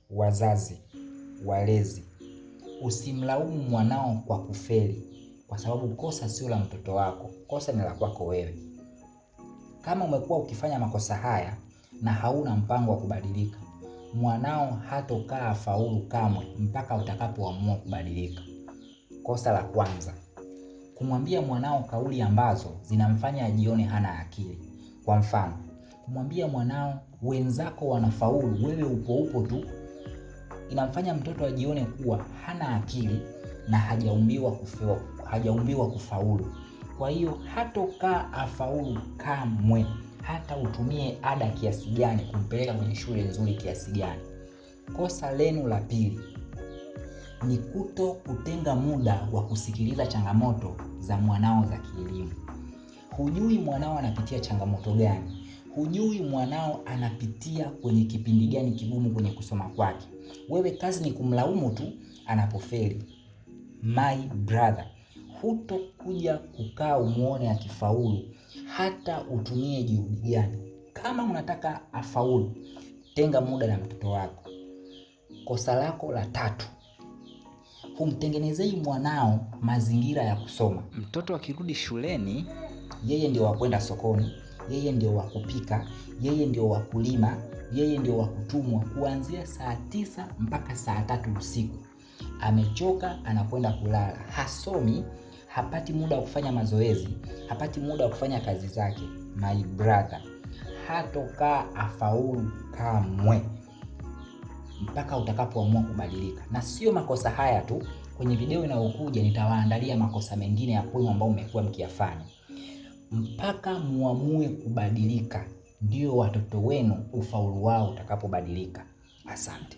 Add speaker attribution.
Speaker 1: Wazazi, walezi, usimlaumu mwanao kwa kufeli, kwa sababu kosa sio la mtoto wako, kosa ni la kwako wewe. Kama umekuwa ukifanya makosa haya na hauna mpango wa kubadilika, mwanao hatokaa faulu kamwe mpaka utakapoamua kubadilika. Kosa la kwanza, kumwambia mwanao kauli ambazo zinamfanya ajione hana akili. Kwa mfano, kumwambia mwanao wenzako wanafaulu, wewe upo tu, inamfanya mtoto ajione kuwa hana akili na hajaumbiwa kufaulu. Kwa hiyo hatokaa afaulu kamwe, hata utumie ada kiasi gani kumpeleka kwenye shule nzuri kiasi gani. Kosa lenu la pili ni kutenga muda wa kusikiliza changamoto za mwanao za kielimu. Hujui mwanao anapitia changamoto gani, hujui mwanao anapitia kwenye kipindi gani kigumu kwenye kusoma kwake. Wewe kazi ni kumlaumu tu anapofeli. My brother, hutokuja kukaa umuone akifaulu hata utumie juhudi gani. Kama unataka afaulu, tenga muda na mtoto wako. Kosa lako la tatu, humtengenezei mwanao mazingira ya kusoma. Mtoto akirudi shuleni, yeye ndio wa kwenda sokoni, yeye ndio wa kupika, yeye ndio wa kulima, yeye ndio wa kutumwa kuanzia saa 9 mpaka saa 3 usiku. Amechoka, anakwenda kulala. Hasomi, hapati muda wa kufanya mazoezi, hapati muda wa kufanya kazi zake. My brother, hatokaa afaulu kamwe mpaka utakapoamua kubadilika. Na sio makosa haya tu, kwenye video inayokuja nitawaandalia makosa mengine ya kwenu ambao mmekuwa mkiyafanya. Mpaka muamue kubadilika, ndio watoto wenu ufaulu wao utakapobadilika. Asante.